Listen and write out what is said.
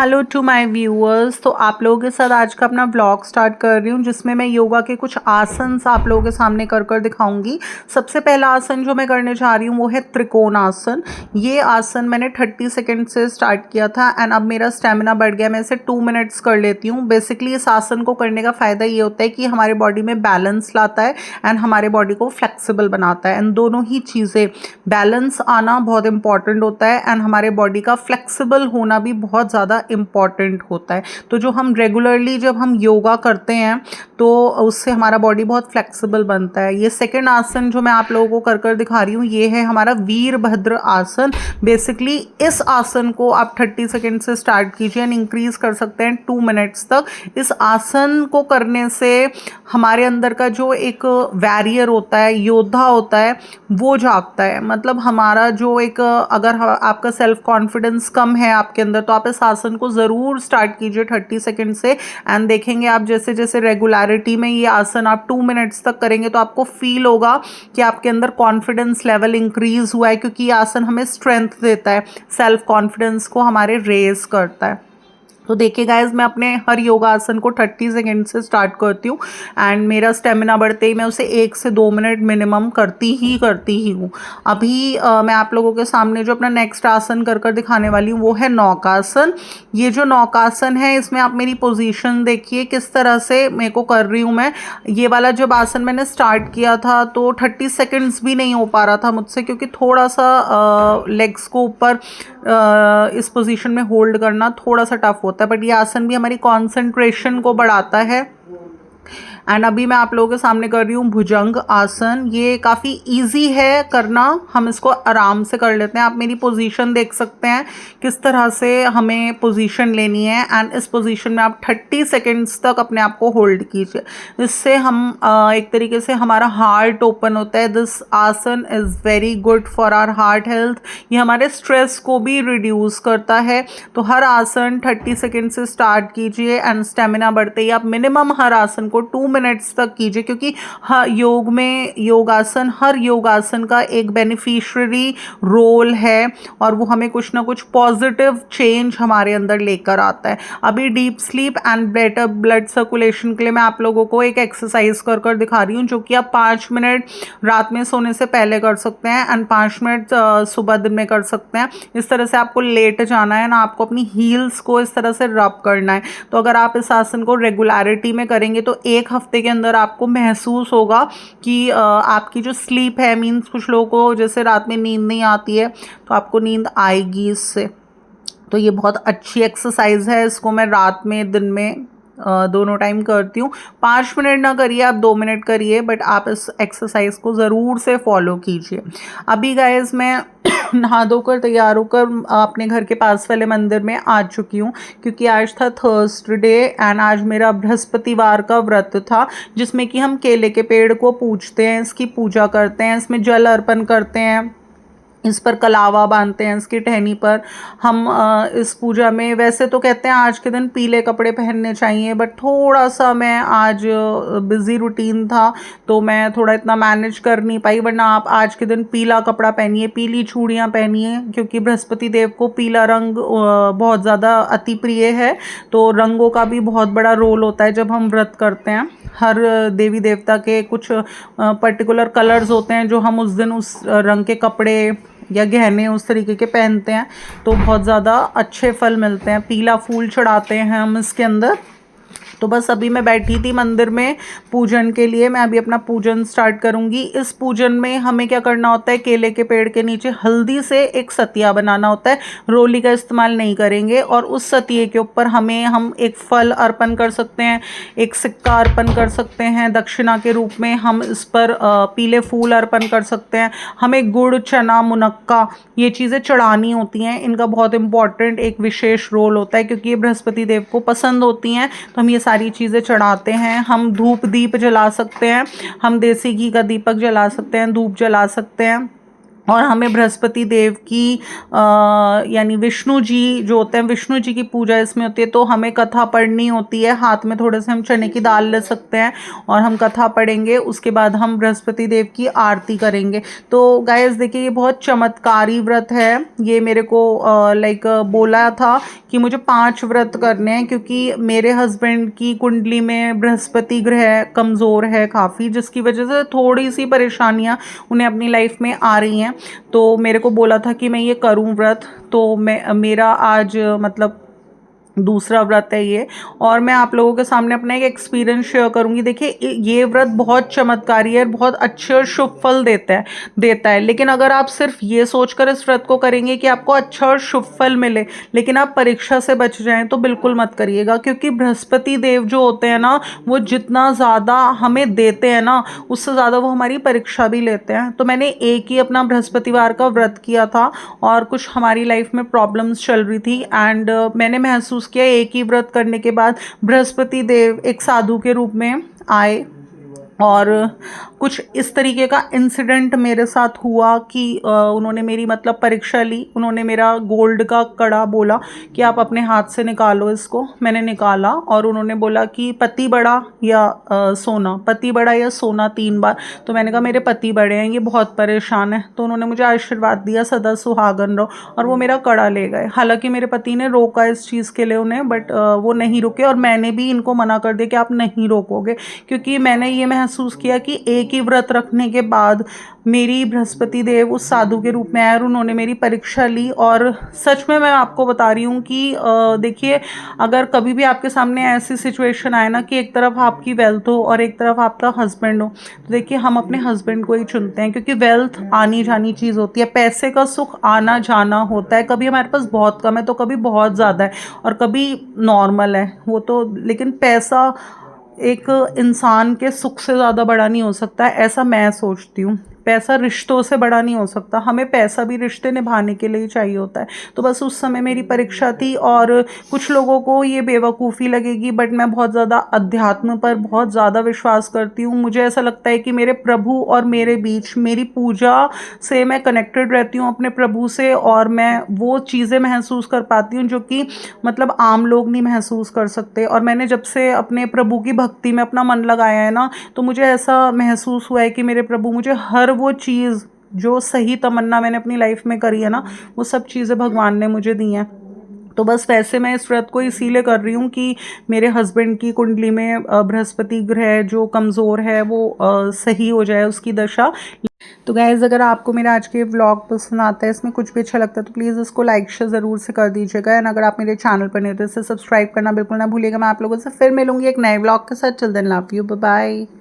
Hello to my viewers. तो आप लोगों के साथ आज का अपना व्लॉग स्टार्ट कर रही हूँ जिसमें मैं योगा के कुछ आसन्स आप लोगों के सामने कर दिखाऊंगी। सबसे पहला आसन जो मैं करने जा रही हूँ वो है त्रिकोण आसन। ये आसन मैंने 30 सेकंड से स्टार्ट किया था एंड अब मेरा स्टेमिना बढ़ गया, मैं इसे 2 मिनट्स कर लेती हूँ। बेसिकली इस आसन को करने का फ़ायदा ये होता है कि हमारे बॉडी में बैलेंस लाता है एंड हमारे बॉडी को फ्लेक्सिबल बनाता है। एंड दोनों ही चीज़ें, बैलेंस आना बहुत इंपॉर्टेंट होता है एंड हमारे बॉडी का फ्लेक्सिबल होना भी बहुत ज़्यादा इम्पॉर्टेंट होता है। तो जो हम रेगुलरली जब हम योगा करते हैं तो उससे हमारा बॉडी बहुत फ्लेक्सिबल बनता है। ये सेकंड आसन जो मैं आप लोगों को कर दिखा रही हूँ ये है हमारा वीरभद्र आसन। बेसिकली इस आसन को आप 30 सेकंड से स्टार्ट कीजिए एंड इंक्रीज कर सकते हैं 2 मिनट्स तक। इस आसन को करने से हमारे अंदर का जो एक वैरियर होता है, योद्धा होता है, वो जागता है। मतलब हमारा जो एक अगर आपका सेल्फ कॉन्फिडेंस कम है आपके अंदर तो आप इस आसन को ज़रूर स्टार्ट कीजिए 30 सेकंड से एंड देखेंगे आप जैसे जैसे रेगुलरिटी में ये आसन आप 2 मिनट्स तक करेंगे तो आपको फील होगा कि आपके अंदर कॉन्फिडेंस लेवल इंक्रीज हुआ है, क्योंकि ये आसन हमें स्ट्रेंथ देता है, सेल्फ कॉन्फिडेंस को हमारे रेज करता है। तो देखिए गाइज, मैं अपने हर योगा आसन को 30 सेकेंड से स्टार्ट करती हूँ एंड मेरा स्टेमिना बढ़ते ही मैं उसे 1 से 2 मिनट मिनिमम करती ही हूँ। अभी मैं आप लोगों के सामने जो अपना नेक्स्ट आसन कर दिखाने वाली हूँ वो है नौकासन। ये जो नौकासन है इसमें आप मेरी पोजीशन देखिए किस तरह से मेरे को कर रही हूँ मैं। ये वाला जब आसन मैंने स्टार्ट किया था तो 30 सेकेंड्स भी नहीं हो पा रहा था मुझसे, क्योंकि थोड़ा सा लेग्स को ऊपर इस पोजीशन में होल्ड करना थोड़ा सा टफ होता है। बट ये आसन भी हमारी कंसंट्रेशन को बढ़ाता है। एंड अभी मैं आप लोगों के सामने कर रही हूँ भुजंग आसन। ये काफ़ी इजी है करना, हम इसको आराम से कर लेते हैं। आप मेरी पोजीशन देख सकते हैं किस तरह से हमें पोजीशन लेनी है एंड इस पोजीशन में आप 30 सेकेंड्स तक अपने आप को होल्ड कीजिए। इससे हम एक तरीके से हमारा हार्ट ओपन होता है। This asan is very good for our heart health. ये हमारे स्ट्रेस को भी रिड्यूस करता है। तो हर आसन 30 सेकेंड से स्टार्ट कीजिए एंड स्टेमिना बढ़ते ही आप मिनिमम हर आसन को 2 मिनट्स तक कीजिए, क्योंकि योग में योगासन, हर योगासन का एक बेनिफिशियरी रोल है और वो हमें कुछ ना कुछ पॉजिटिव चेंज हमारे अंदर लेकर आता है। अभी deep sleep and better blood circulation के लिए मैं आप लोगों को एक एक्सरसाइज कर दिखा रही हूँ जो कि आप 5 मिनट रात में सोने से पहले कर सकते हैं एंड 5 मिनट सुबह दिन में कर सकते हैं। इस तरह से आपको लेट जाना है ना, आपको अपनी हील्स को इस तरह से रब करना है। तो अगर आप इस आसन को रेगुलरिटी में करेंगे तो 1 हफ्ते के अंदर आपको महसूस होगा कि आपकी जो स्लीप है, मीन्स कुछ लोगों को जैसे रात में नींद नहीं आती है तो आपको नींद आएगी इससे। तो ये बहुत अच्छी एक्सरसाइज है, इसको मैं रात में दिन में दोनों टाइम करती हूँ। 5 मिनट ना करिए, आप 2 मिनट करिए, बट आप इस एक्सरसाइज को ज़रूर से फॉलो कीजिए। अभी गाइज मैं नहा धोकर तैयार होकर अपने घर के पास वाले मंदिर में आ चुकी हूँ, क्योंकि आज था थर्सडे एंड आज मेरा बृहस्पतिवार का व्रत था जिसमें कि हम केले के पेड़ को पूजते हैं, इसकी पूजा करते हैं, इसमें जल अर्पण करते हैं, इस पर कलावा बांधते हैं, इसकी टहनी पर। हम इस पूजा में वैसे तो कहते हैं आज के दिन पीले कपड़े पहनने चाहिए, बट थोड़ा सा मैं आज बिज़ी रूटीन था तो मैं थोड़ा इतना मैनेज कर नहीं पाई। वरना आप आज के दिन पीला कपड़ा पहनिए, पीली चूड़ियाँ पहनिए, क्योंकि बृहस्पति देव को पीला रंग बहुत ज़्यादा अति प्रिय है। तो रंगों का भी बहुत बड़ा रोल होता है जब हम व्रत करते हैं। हर देवी देवता के कुछ पर्टिकुलर कलर्स होते हैं जो हम उस दिन उस रंग के कपड़े या गहने उस तरीके के पहनते हैं तो बहुत ज़्यादा अच्छे फल मिलते हैं। पीला फूल चढ़ाते हैं हम इसके अंदर। तो बस अभी मैं बैठी थी मंदिर में पूजन के लिए, मैं अभी अपना पूजन स्टार्ट करूँगी। इस पूजन में हमें क्या करना होता है, केले के पेड़ के नीचे हल्दी से एक सतिया बनाना होता है। रोली का इस्तेमाल नहीं करेंगे और उस सतिये के ऊपर हम एक फल अर्पण कर सकते हैं, एक सिक्का अर्पण कर सकते हैं दक्षिणा के रूप में। हम इस पर पीले फूल अर्पण कर सकते हैं। हमें गुड़, चना, मुनक्का ये चीज़ें चढ़ानी होती हैं। इनका बहुत इंपॉर्टेंट एक विशेष रोल होता है क्योंकि ये बृहस्पति देव को पसंद होती हैं, तो हम ये सारी चीज़ें चढ़ाते हैं। हम धूप दीप जला सकते हैं, हम देसी घी का दीपक जला सकते हैं, धूप जला सकते हैं। और हमें बृहस्पति देव की यानी विष्णु जी जो होते हैं, विष्णु जी की पूजा इसमें होती है। तो हमें कथा पढ़नी होती है, हाथ में थोड़े से हम चने की दाल ले सकते हैं और हम कथा पढ़ेंगे। उसके बाद हम बृहस्पति देव की आरती करेंगे। तो गाइस देखिए, ये बहुत चमत्कारी व्रत है। ये मेरे को लाइक बोला था कि मुझे 5 व्रत करने हैं, क्योंकि मेरे हस्बैंड की कुंडली में बृहस्पति ग्रह कमज़ोर है काफ़ी, जिसकी वजह से थोड़ी सी परेशानियां उन्हें अपनी लाइफ में आ रही हैं। तो मेरे को बोला था कि मैं ये करूं व्रत। तो मैं मेरा आज मतलब दूसरा व्रत है ये। और मैं आप लोगों के सामने अपना एक एक्सपीरियंस शेयर करूंगी। देखिए, ये व्रत बहुत चमत्कारी है, बहुत अच्छे और शुभ फल देता है। लेकिन अगर आप सिर्फ ये सोचकर इस व्रत को करेंगे कि आपको अच्छा और शुभ फल मिले, लेकिन आप परीक्षा से बच जाएं, तो बिल्कुल मत करिएगा। क्योंकि बृहस्पति देव जो होते हैं ना, वो जितना ज़्यादा हमें देते हैं ना, उससे ज़्यादा वो हमारी परीक्षा भी लेते हैं। तो मैंने एक ही अपना बृहस्पतिवार का व्रत किया था और कुछ हमारी लाइफ में प्रॉब्लम्स चल रही थी, एंड मैंने महसूस किया एक ही व्रत करने के बाद बृहस्पति देव एक साधु के रूप में आए। और कुछ इस तरीके का इंसिडेंट मेरे साथ हुआ कि उन्होंने मेरी मतलब परीक्षा ली। उन्होंने मेरा गोल्ड का कड़ा बोला कि आप अपने हाथ से निकालो इसको। मैंने निकाला और उन्होंने बोला कि पति बड़ा या सोना, पति बड़ा या सोना 3 बार। तो मैंने कहा मेरे पति बड़े हैं, ये बहुत परेशान है। तो उन्होंने मुझे आशीर्वाद दिया सदा सुहागन रहो, और वो मेरा कड़ा ले गए। हालांकि मेरे पति ने रोका इस चीज़ के लिए उन्हें, बट वो नहीं रुके, और मैंने भी इनको मना कर दिया कि आप नहीं रोकोगे। क्योंकि मैंने ये महसूस किया कि एक ही व्रत रखने के बाद मेरी बृहस्पति देव उस साधु के रूप में आए और उन्होंने मेरी परीक्षा ली। और सच में मैं आपको बता रही हूँ कि देखिए, अगर कभी भी आपके सामने ऐसी सिचुएशन आए ना कि एक तरफ आपकी वेल्थ हो और एक तरफ आपका हस्बैंड हो, तो देखिए हम अपने हस्बैंड को ही चुनते हैं। क्योंकि वेल्थ आनी जानी चीज़ होती है, पैसे का सुख आना जाना होता है। कभी हमारे पास बहुत कम है तो कभी बहुत ज़्यादा है, और कभी नॉर्मल है वो तो। लेकिन पैसा एक इंसान के सुख से ज़्यादा बड़ा नहीं हो सकता है, ऐसा मैं सोचती हूँ। पैसा रिश्तों से बड़ा नहीं हो सकता। हमें पैसा भी रिश्ते निभाने के लिए ही चाहिए होता है। तो बस उस समय मेरी परीक्षा थी। और कुछ लोगों को ये बेवकूफ़ी लगेगी, बट मैं बहुत ज़्यादा अध्यात्म पर बहुत ज़्यादा विश्वास करती हूँ। मुझे ऐसा लगता है कि मेरे प्रभु और मेरे बीच मेरी पूजा से मैं कनेक्टेड रहती हूँ अपने प्रभु से, और मैं वो चीज़ें महसूस कर पाती हूँ जो कि मतलब आम लोग नहीं महसूस कर सकते। और मैंने जब से अपने प्रभु की भक्ति में अपना मन लगाया है ना, तो मुझे ऐसा महसूस हुआ है कि मेरे प्रभु मुझे हर वो चीज़, जो सही तमन्ना मैंने अपनी लाइफ में करी है ना, वो सब चीज़ें भगवान ने मुझे दी हैं। तो बस वैसे मैं इस व्रत को इसीलिए कर रही हूँ कि मेरे हस्बैंड की कुंडली में बृहस्पति ग्रह जो कमज़ोर है वो सही हो जाए उसकी दशा। तो गाइज़, अगर आपको मेरा आज के व्लॉग पसंद आता है, इसमें कुछ भी अच्छा लगता है, तो प्लीज़ इसको लाइक शेयर ज़रूर से कर दीजिएगा। एंड अगर आप मेरे चैनल पर नहीं हो तो इसे सब्सक्राइब करना बिल्कुल ना भूलिएगा। मैं आप लोगों से फिर मिलूंगी एक नए व्लॉग के साथ। Till then love you, bye bye.